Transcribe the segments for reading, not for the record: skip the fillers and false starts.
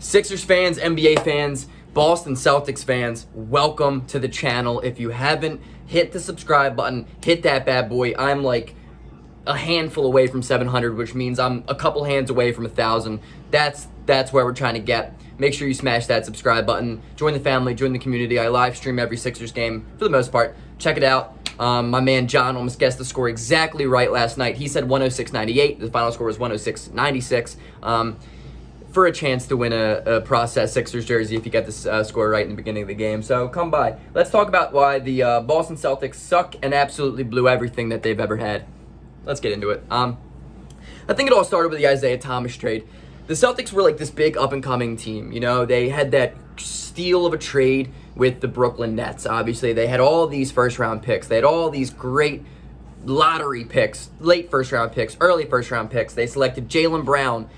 Sixers fans, NBA fans, Boston Celtics fans, welcome to the channel. If you haven't, hit the subscribe button, hit that bad boy. I'm like a handful away from 700, which means I'm a couple hands away from 1,000. That's where we're trying to get. Make sure you smash that subscribe button. Join the family, join the community. I live stream every Sixers game for the most part. Check it out. My man John almost guessed the score exactly right last night. He said 106.98. The final score was 106.96. For a chance to win a process Sixers jersey if you get this score right in the beginning of the game. So come by. Let's talk about why the Boston Celtics suck and absolutely blew everything that they've ever had. Let's get into it. I think it all started with the Isaiah Thomas trade. The Celtics were like this big up-and-coming team. You know, they had that steal of a trade with the Brooklyn Nets. Obviously, they had all these first-round picks. They had all these great lottery picks, late first-round picks, early first-round picks. They selected Jaylen Brown.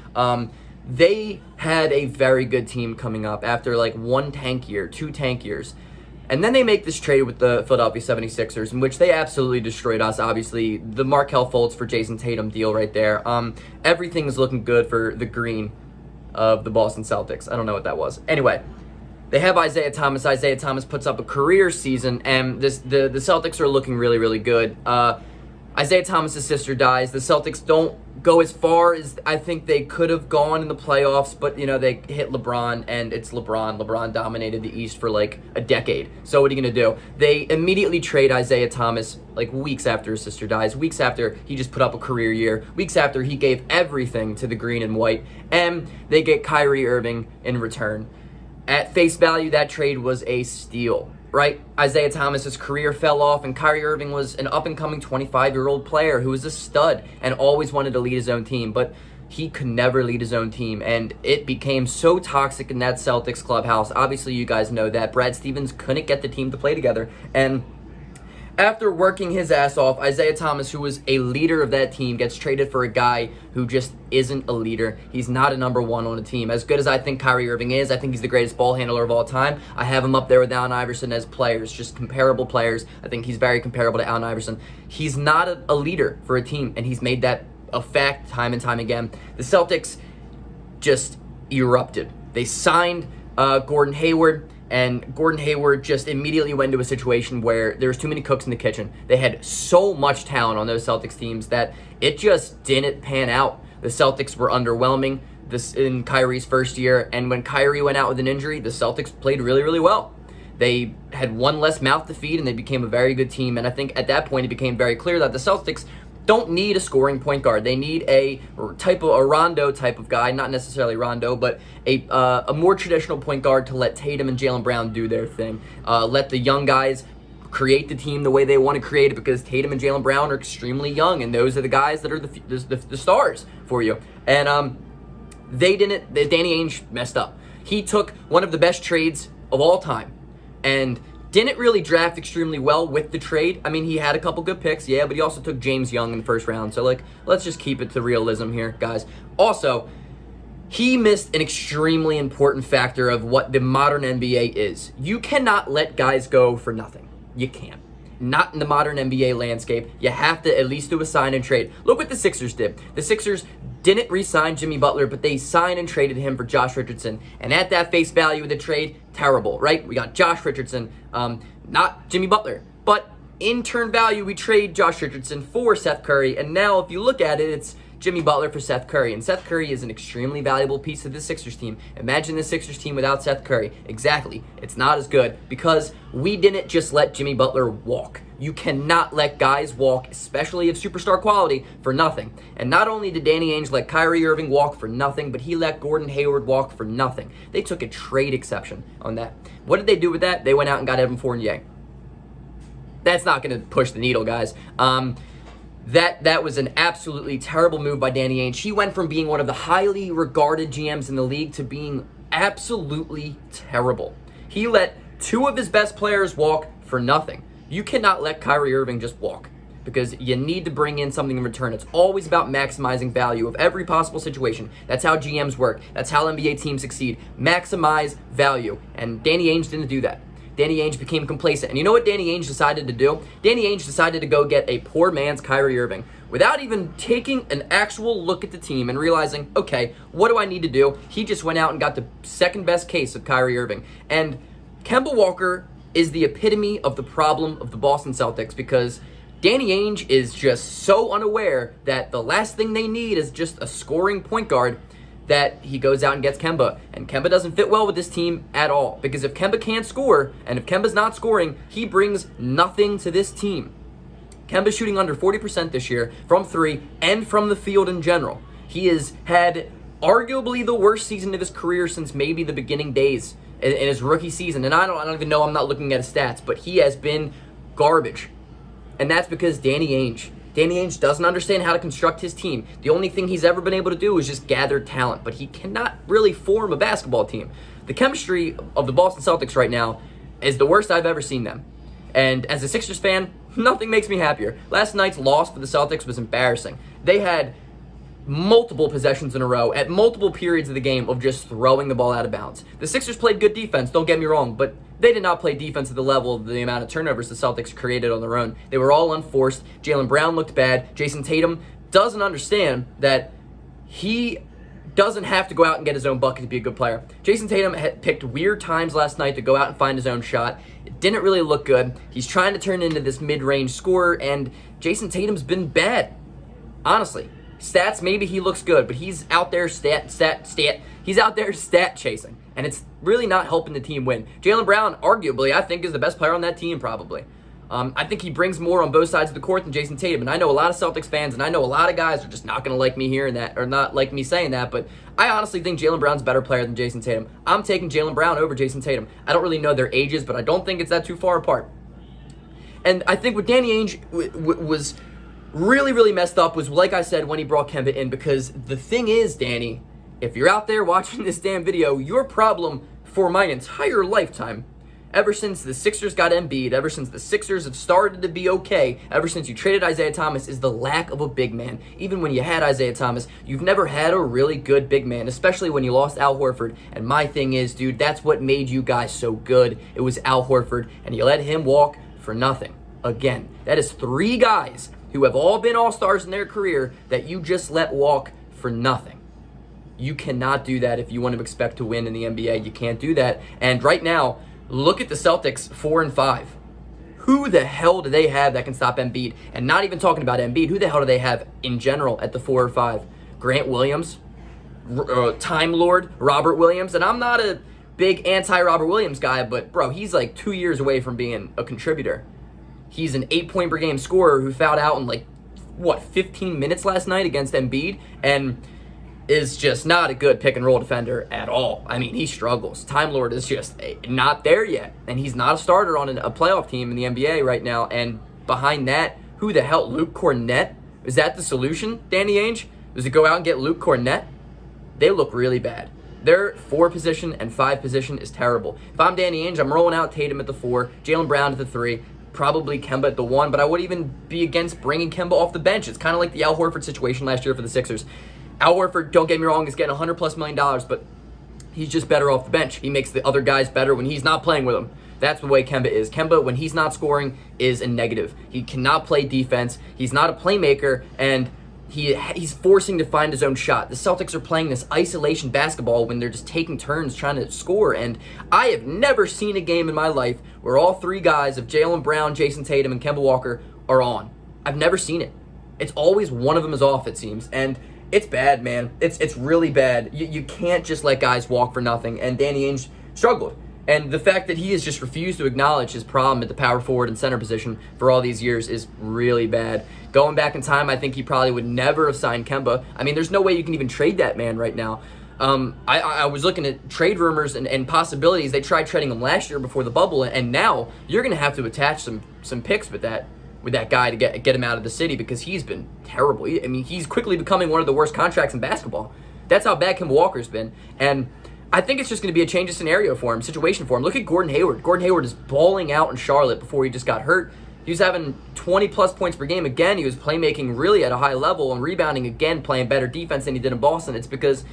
They had a very good team coming up after like two tank years. And then they make this trade with the Philadelphia 76ers, in which they absolutely destroyed us. Obviously, the Markelle Fultz for Jason Tatum deal right there. Everything is looking good for the green of the Boston Celtics. I don't know what that was. Anyway, they have Isaiah Thomas. Isaiah Thomas puts up a career season, and the Celtics are looking really, really good. Isaiah Thomas' sister dies. The Celtics don't go as far as I think they could have gone in the playoffs, but, you know, they hit LeBron, and it's LeBron. LeBron dominated the East for, like, a decade. So what are you going to do? They immediately trade Isaiah Thomas, like, weeks after his sister dies, weeks after he just put up a career year, weeks after he gave everything to the green and white, and they get Kyrie Irving in return. At face value, that trade was a steal. Right? Isaiah Thomas's career fell off, and Kyrie Irving was an up-and-coming 25-year-old player who was a stud and always wanted to lead his own team, but he could never lead his own team, and it became so toxic in that Celtics clubhouse. Obviously, you guys know that. Brad Stevens couldn't get the team to play together, and after working his ass off, Isaiah Thomas, who was a leader of that team, gets traded for a guy who just isn't a leader. He's not a number one on a team. As good as I think Kyrie Irving is, I think he's the greatest ball handler of all time. I have him up there with Allen Iverson as players, just comparable players. I think he's very comparable to Allen Iverson. He's not a leader for a team, and he's made that a fact time and time again. The Celtics just erupted. They signed Gordon Hayward, and Gordon Hayward just immediately went into a situation where there was too many cooks in the kitchen. They had so much talent on those Celtics teams that it just didn't pan out. The Celtics were underwhelming in Kyrie's first year, and when Kyrie went out with an injury, the Celtics played really, really well. They had one less mouth to feed, and they became a very good team, and I think at that point it became very clear that the Celtics don't need a scoring point guard. They need a Rondo type of guy, not necessarily Rondo, but a more traditional point guard to let Tatum and Jaylen Brown do their thing. Let the young guys create the team the way they want to create it, because Tatum and Jaylen Brown are extremely young, and those are the guys that are the stars for you. And they didn't. Danny Ainge messed up. He took one of the best trades of all time, and didn't really draft extremely well with the trade. I mean, he had a couple good picks, yeah, but he also took James Young in the first round. So, like, let's just keep it to realism here, guys. Also, he missed an extremely important factor of what the modern NBA is. You cannot let guys go for nothing. You can't. Not in the modern NBA landscape. You have to at least do a sign and trade. Look what the Sixers did. The Sixers didn't re-sign Jimmy Butler, but they signed and traded him for Josh Richardson. And at that face value of the trade, terrible, right? We got Josh Richardson, not Jimmy Butler. But in turn value, we trade Josh Richardson for Seth Curry. And now if you look at it, it's Jimmy Butler for Seth Curry. And Seth Curry is an extremely valuable piece of the Sixers team. Imagine the Sixers team without Seth Curry. Exactly. It's not as good because we didn't just let Jimmy Butler walk. You cannot let guys walk, especially of superstar quality, for nothing. And not only did Danny Ainge let Kyrie Irving walk for nothing, but he let Gordon Hayward walk for nothing. They took a trade exception on that. What did they do with that? They went out and got Evan Fournier. That's not going to push the needle, guys. That was an absolutely terrible move by Danny Ainge. He went from being one of the highly regarded GMs in the league to being absolutely terrible. He let two of his best players walk for nothing. You cannot let Kyrie Irving just walk because you need to bring in something in return. It's always about maximizing value of every possible situation. That's how GMs work. That's how NBA teams succeed. Maximize value. And Danny Ainge didn't do that. Danny Ainge became complacent. And you know what Danny Ainge decided to do? Danny Ainge decided to go get a poor man's Kyrie Irving without even taking an actual look at the team and realizing, okay, what do I need to do? He just went out and got the second best case of Kyrie Irving. And Kemba Walker is the epitome of the problem of the Boston Celtics, because Danny Ainge is just so unaware that the last thing they need is just a scoring point guard, that he goes out and gets Kemba. And Kemba doesn't fit well with this team at all, because if Kemba can't score, and if Kemba's not scoring, he brings nothing to this team. Kemba's shooting under 40% this year from three and from the field in general. He has had arguably the worst season of his career since maybe the beginning days in his rookie season. And I don't even know, I'm not looking at his stats, but he has been garbage. And that's because Danny Ainge doesn't understand how to construct his team. The only thing he's ever been able to do is just gather talent, but he cannot really form a basketball team. The chemistry of the Boston Celtics right now is the worst I've ever seen them. And as a Sixers fan, nothing makes me happier. Last night's loss for the Celtics was embarrassing. They had multiple possessions in a row at multiple periods of the game of just throwing the ball out of bounds. The Sixers played good defense, don't get me wrong, but they did not play defense at the level of the amount of turnovers the Celtics created on their own. They were all unforced. Jaylen Brown looked bad. Jason Tatum doesn't understand that he doesn't have to go out and get his own bucket to be a good player. Jason Tatum had picked weird times last night to go out and find his own shot. It didn't really look good. He's trying to turn into this mid-range scorer, and Jason Tatum's been bad. Honestly. Stats, maybe he looks good, but he's out there he's out there stat chasing, and it's really not helping the team win. Jaylen Brown, arguably, I think is the best player on that team, probably. I think he brings more on both sides of the court than Jason Tatum, and I know a lot of Celtics fans, and I know a lot of guys are just not going to like me hearing that, or not like me saying that, but I honestly think Jaylen Brown's a better player than Jason Tatum. I'm taking Jaylen Brown over Jason Tatum. I don't really know their ages, but I don't think it's that too far apart. And I think what Danny Ainge was really, really messed up was, like I said, when he brought Kemba in, because the thing is, Danny, if you're out there watching this damn video, your problem for my entire lifetime, ever since the Sixers got Embiid, ever since the Sixers have started to be okay, ever since you traded Isaiah Thomas, is the lack of a big man. Even when you had Isaiah Thomas, you've never had a really good big man, especially when you lost Al Horford. And my thing is, dude, that's what made you guys so good. It was Al Horford, and you let him walk for nothing. Again, that is three guys who have all been all-stars in their career that you just let walk for nothing. You cannot do that if you want to expect to win in the NBA. You can't do that. And right now, look at the Celtics 4-5. Who the hell do they have that can stop Embiid? And not even talking about Embiid, who the hell do they have in general at the 4 or 5? Grant Williams, Time Lord, Robert Williams. And I'm not a big anti-Robert Williams guy, but bro, he's like 2 years away from being a contributor. He's an 8-point per game scorer who fouled out in 15 minutes last night against Embiid, and is just not a good pick and roll defender at all. I mean, he struggles. Time Lord is just not there yet, and he's not a starter on a playoff team in the NBA right now. And behind that, who the hell? Luke Cornett? Is that the solution, Danny Ainge? Does it go out and get Luke Cornett? They look really bad. Their 4 position and 5 position is terrible. If I'm Danny Ainge, I'm rolling out Tatum at the 4, Jaylen Brown at the 3, probably Kemba at the 1, but I would even be against bringing Kemba off the bench. It's kind of like the Al Horford situation last year for the Sixers. Al Horford, don't get me wrong, is getting $100+ million, but he's just better off the bench. He makes the other guys better when he's not playing with them. That's the way Kemba is. Kemba, when he's not scoring, is a negative. He cannot play defense. He's not a playmaker, and he's forcing to find his own shot. The Celtics are playing this isolation basketball when they're just taking turns trying to score, and I have never seen a game in my life where all 3 guys of Jaylen Brown, Jason Tatum, and Kemba Walker are on. I've never seen it. It's always one of them is off, it seems, and it's bad, man. It's really bad. You can't just let guys walk for nothing, and Danny Ainge struggled. And the fact that he has just refused to acknowledge his problem at the power forward and center position for all these years is really bad. Going back in time, I think he probably would never have signed Kemba. I mean, there's no way you can even trade that man right now. I was looking at trade rumors and possibilities. They tried trading him last year before the bubble, and now you're going to have to attach some picks with that guy to get him out of the city, because he's been terrible. I mean, he's quickly becoming one of the worst contracts in basketball. That's how bad Kemba Walker's been. And I think it's just going to be a change of scenario for him, situation for him. Look at Gordon Hayward. Gordon Hayward is balling out in Charlotte before he just got hurt. He was having 20-plus points per game again. He was playmaking really at a high level and rebounding again, playing better defense than he did in Boston. It's because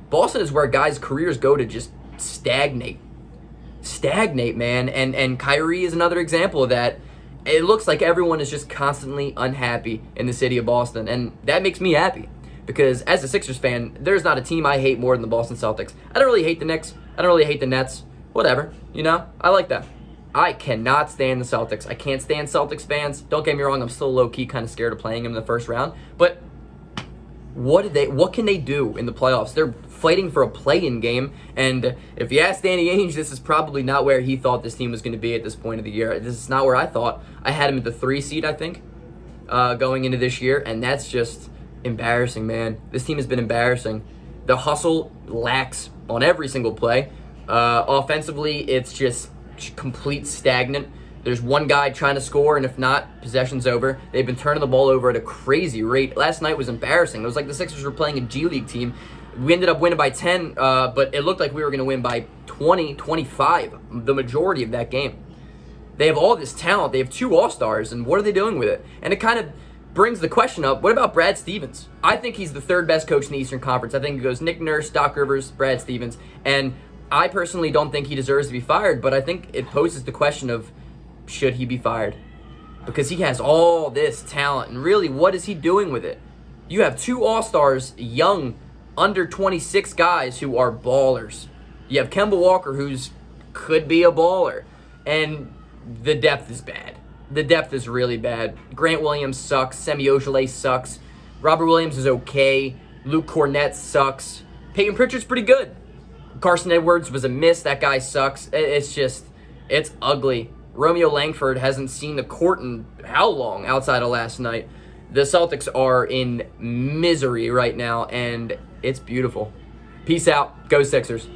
Boston is where guys' careers go to just stagnate. stagnate, man. And Kyrie is another example of that. It looks like everyone is just constantly unhappy in the city of Boston, and that makes me happy. Because as a Sixers fan, there's not a team I hate more than the Boston Celtics. I don't really hate the Knicks. I don't really hate the Nets. Whatever, I like that. I cannot stand the Celtics. I can't stand Celtics fans. Don't get me wrong, I'm still low-key kind of scared of playing them in the first round. But what can they do in the playoffs? They're fighting for a play-in game, and if you ask Danny Ainge, this is probably not where he thought this team was going to be at this point of the year. This is not where I thought. I had him at the 3 seed, I think, going into this year, and that's just embarrassing, man. This team has been embarrassing. The hustle lacks on every single play. Offensively, it's just complete stagnant. There's one guy trying to score, and if not, possession's over. They've been turning the ball over at a crazy rate. Last night was embarrassing. It was like the Sixers were playing a G League team. We ended up winning by 10, but it looked like we were going to win by 20, 25, the majority of that game. They have all this talent. They have 2 All-Stars, and what are they doing with it? And it kind of brings the question up, what about Brad Stevens? I think he's the 3rd best coach in the Eastern Conference. I think it goes Nick Nurse, Doc Rivers, Brad Stevens, and I personally don't think he deserves to be fired, but I think it poses the question of, should he be fired? Because he has all this talent, and really, what is he doing with it? You have 2 All-Stars, young, under 26 guys who are ballers. You have Kemba Walker, who's could be a baller, and the depth is bad. The depth is really bad. Grant Williams sucks. Semi Ojeleye sucks. Robert Williams is okay. Luke Cornett sucks. Peyton Pritchard's pretty good. Carson Edwards was a miss. That guy sucks. It's ugly. Romeo Langford hasn't seen the court in how long outside of last night. The Celtics are in misery right now, and it's beautiful. Peace out. Go Sixers.